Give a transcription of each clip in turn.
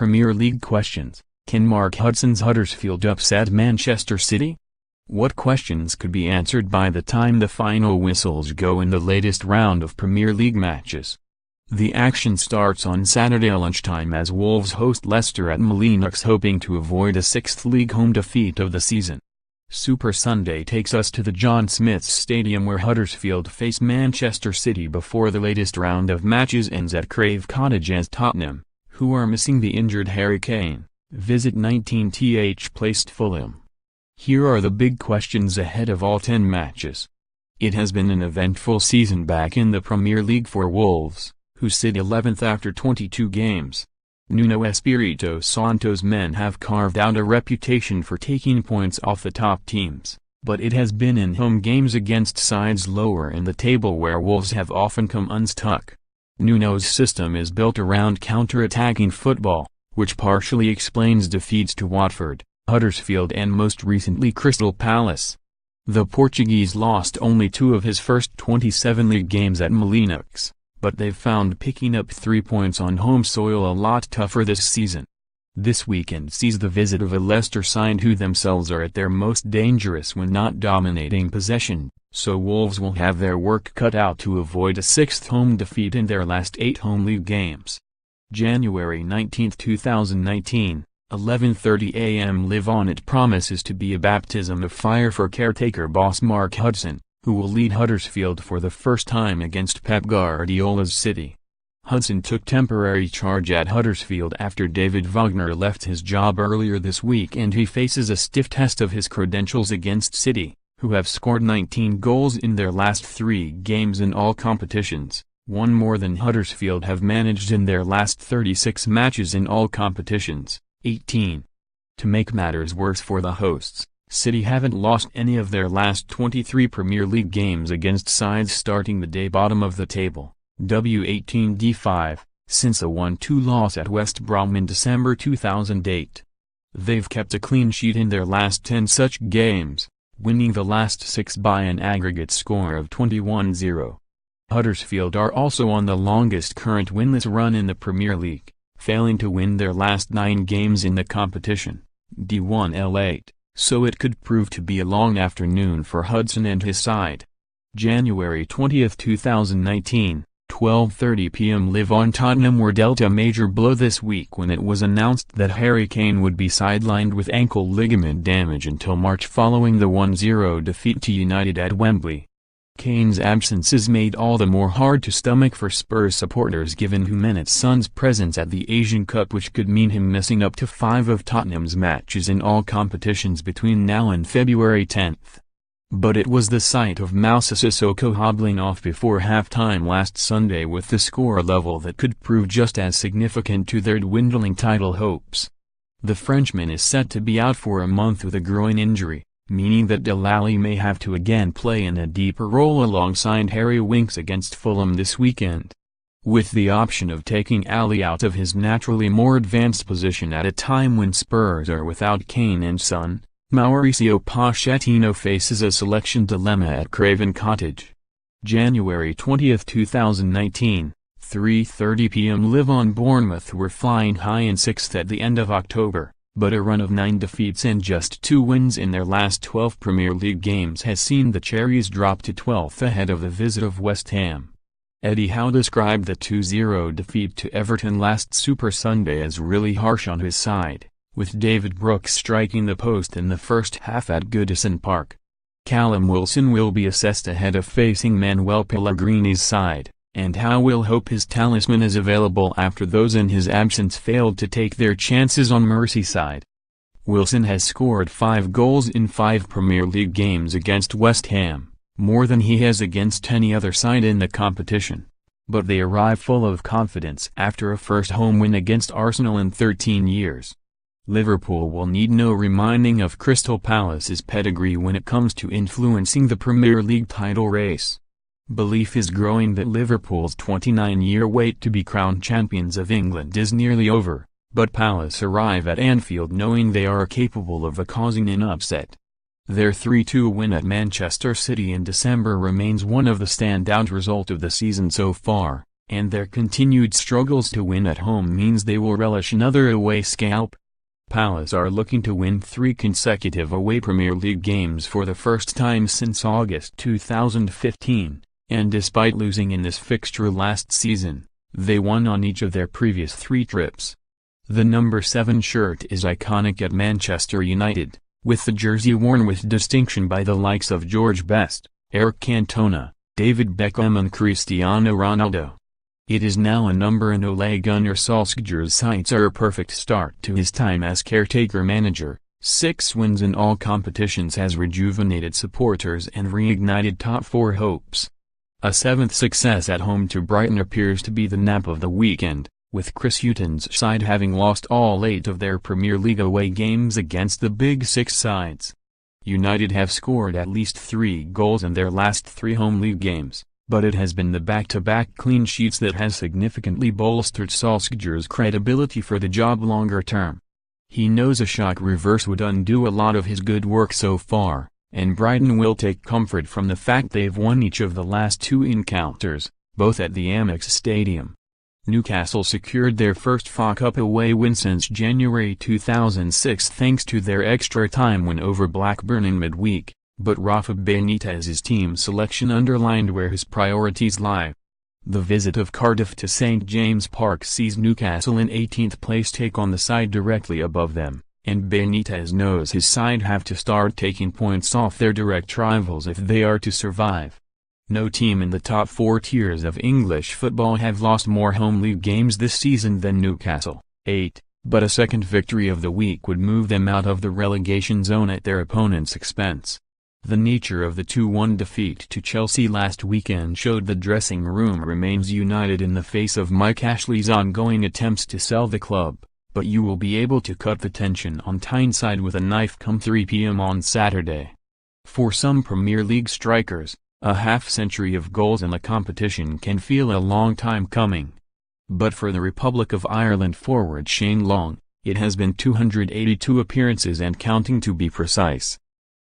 Premier League questions. Can Mark Hudson's Huddersfield upset Manchester City? What questions could be answered by the time the final whistles go in the latest round of Premier League matches? The action starts on Saturday lunchtime as Wolves host Leicester at Molineux, hoping to avoid a sixth league home defeat of the season. Super Sunday takes us to the John Smith's Stadium where Huddersfield face Manchester City before the latest round of matches ends at Crave Cottage as Tottenham, who are missing the injured Harry Kane, visit 19th placed Fulham. Here are the big questions ahead of all 10 matches. It has been an eventful season back in the Premier League for Wolves, who sit 11th after 22 games. Nuno Espirito Santo's men have carved out a reputation for taking points off the top teams, but it has been in home games against sides lower in the table where Wolves have often come unstuck. Nuno's system is built around counter-attacking football, which partially explains defeats to Watford, Huddersfield and most recently Crystal Palace. The Portuguese lost only 2 of his first 27 league games at Molineux, but they've found picking up 3 points on home soil a lot tougher this season. This weekend sees the visit of a Leicester side who themselves are at their most dangerous when not dominating possession, so Wolves will have their work cut out to avoid a 6th home defeat in their last 8 home league games. January 19, 2019, 11:30 a.m. Live On. It promises to be a baptism of fire for caretaker boss Mark Hudson, who will lead Huddersfield for the first time against Pep Guardiola's City. Hudson took temporary charge at Huddersfield after David Wagner left his job earlier this week, and he faces a stiff test of his credentials against City, who have scored 19 goals in their last 3 games in all competitions, one more than Huddersfield have managed in their last 36 matches in all competitions, 18. To make matters worse for the hosts, City haven't lost any of their last 23 Premier League games against sides starting the day bottom of the table, W18-D5, since a 1-2 loss at West Brom in December 2008. They've kept a clean sheet in their last 10 such games, winning the last 6 by an aggregate score of 21-0. Huddersfield are also on the longest current winless run in the Premier League, failing to win their last 9 games in the competition, D1L8. So it could prove to be a long afternoon for Hudson and his side. January 20, 2019, 12:30 p.m. Live On. Tottenham were dealt a major blow this week when it was announced that Harry Kane would be sidelined with ankle ligament damage until March following the 1-0 defeat to United at Wembley. Kane's absence is made all the more hard to stomach for Spurs supporters given Heung-min Son's presence at the Asian Cup, which could mean him missing up to 5 of Tottenham's matches in all competitions between now and February 10. But it was the sight of Moussa Sissoko hobbling off before half-time last Sunday with the score level that could prove just as significant to their dwindling title hopes. The Frenchman is set to be out for a month with a groin injury, meaning that Delali may have to again play in a deeper role alongside Harry Winks against Fulham this weekend. With the option of taking Ali out of his naturally more advanced position at a time when Spurs are without Kane and Son, Mauricio Pochettino faces a selection dilemma at Crave Cottage. January 20, 2019, 3:30 p.m. Live On. Bournemouth were flying high in 6th at the end of October, but a run of 9 defeats and just 2 wins in their last 12 Premier League games has seen the Cherries drop to 12th ahead of the visit of West Ham. Eddie Howe described the 2-0 defeat to Everton last Super Sunday as really harsh on his side, with David Brooks striking the post in the first half at Goodison Park. Callum Wilson will be assessed ahead of facing Manuel Pellegrini's side, and Howe will hope his talisman is available after those in his absence failed to take their chances on Merseyside. Wilson has scored 5 goals in 5 Premier League games against West Ham, more than he has against any other side in the competition. But they arrive full of confidence after a first home win against Arsenal in 13 years. Liverpool will need no reminding of Crystal Palace's pedigree when it comes to influencing the Premier League title race. Belief is growing that Liverpool's 29-year wait to be crowned champions of England is nearly over, but Palace arrive at Anfield knowing they are capable of causing an upset. Their 3-2 win at Manchester City in December remains one of the standout results of the season so far, and their continued struggles to win at home means they will relish another away scalp. Palace are looking to win 3 consecutive away Premier League games for the first time since August 2015, and despite losing in this fixture last season, they won on each of their previous 3 trips. The number 7 shirt is iconic at Manchester United, with the jersey worn with distinction by the likes of George Best, Eric Cantona, David Beckham and Cristiano Ronaldo. It is now a number in Ole Gunnar Solskjaer's sights are a perfect start to his time as caretaker manager. 6 wins in all competitions has rejuvenated supporters and reignited top 4 hopes. A 7th success at home to Brighton appears to be the nap of the weekend, with Chris Hughton's side having lost all 8 of their Premier League away games against the Big Six sides. United have scored at least 3 goals in their last 3 home league games, but it has been the back-to-back clean sheets that has significantly bolstered Solskjaer's credibility for the job longer term. He knows a shock reverse would undo a lot of his good work so far, and Brighton will take comfort from the fact they've won each of the last 2 encounters, both at the Amex Stadium. Newcastle secured their first FA Cup away win since January 2006 thanks to their extra-time win over Blackburn in midweek, but Rafa Benitez's team selection underlined where his priorities lie. The visit of Cardiff to St James Park sees Newcastle in 18th place take on the side directly above them, and Benitez knows his side have to start taking points off their direct rivals if they are to survive. No team in the top 4 tiers of English football have lost more home league games this season than Newcastle, 8, but a second victory of the week would move them out of the relegation zone at their opponent's expense. The nature of the 2-1 defeat to Chelsea last weekend showed the dressing room remains united in the face of Mike Ashley's ongoing attempts to sell the club, but you will be able to cut the tension on Tyneside with a knife come 3 p.m. on Saturday. For some Premier League strikers, a half-century of goals in the competition can feel a long time coming. But for the Republic of Ireland forward Shane Long, it has been 282 appearances and counting to be precise.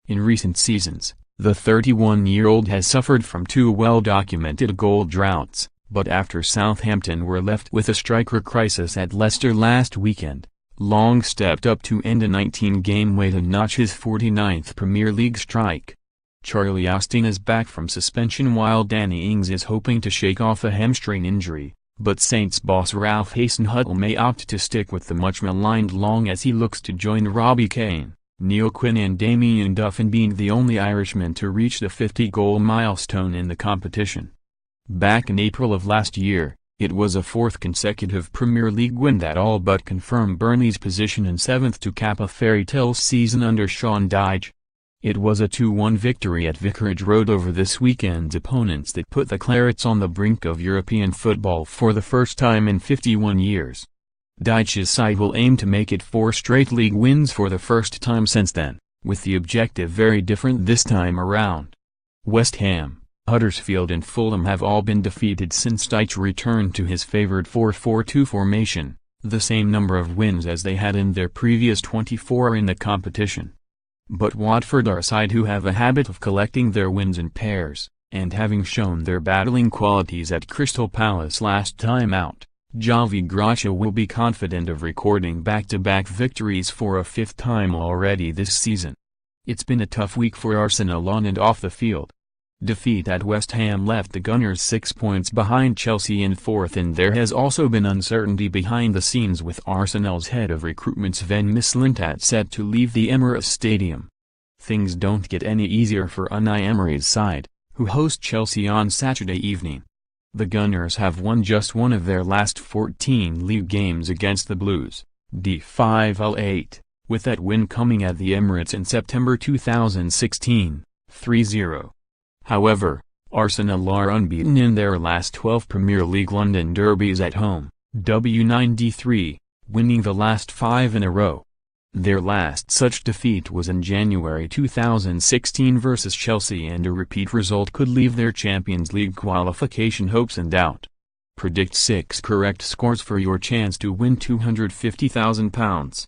In recent seasons, the 31-year-old has suffered from 2 well-documented goal droughts, but after Southampton were left with a striker crisis at Leicester last weekend, Long stepped up to end a 19-game wait and notch his 49th Premier League strike. Charlie Austin is back from suspension while Danny Ings is hoping to shake off a hamstring injury, but Saints boss Ralph Hasenhüttl may opt to stick with the much-maligned Long as he looks to join Robbie Keane, Neil Quinn and Damien Duff in being the only Irishman to reach the 50-goal milestone in the competition. Back in April of last year, it was a 4th consecutive Premier League win that all but confirmed Burnley's position in 7th to cap a fairy-tale season under Sean Dyche. It was a 2-1 victory at Vicarage Road over this weekend's opponents that put the Clarets on the brink of European football for the first time in 51 years. Dyche's side will aim to make it 4 straight league wins for the first time since then, with the objective very different this time around. West Ham, Huddersfield and Fulham have all been defeated since Dyche returned to his favored 4-4-2 formation, the same number of wins as they had in their previous 24 in the competition. But Watford are a side who have a habit of collecting their wins in pairs, and having shown their battling qualities at Crystal Palace last time out, Javi Gracia will be confident of recording back-to-back victories for a 5th time already this season. It's been a tough week for Arsenal on and off the field. Defeat at West Ham left the Gunners 6 points behind Chelsea in 4th, and there has also been uncertainty behind the scenes with Arsenal's head of recruitment Sven Mislintat set to leave the Emirates Stadium. Things don't get any easier for Unai Emery's side, who host Chelsea on Saturday evening. The Gunners have won just one of their last 14 league games against the Blues, D5L8, with that win coming at the Emirates in September 2016, 3-0. However, Arsenal are unbeaten in their last 12 Premier League London derbies at home, W9-D3, winning the last 5 in a row. Their last such defeat was in January 2016 versus Chelsea, and a repeat result could leave their Champions League qualification hopes in doubt. Predict 6 correct scores for your chance to win £250,000.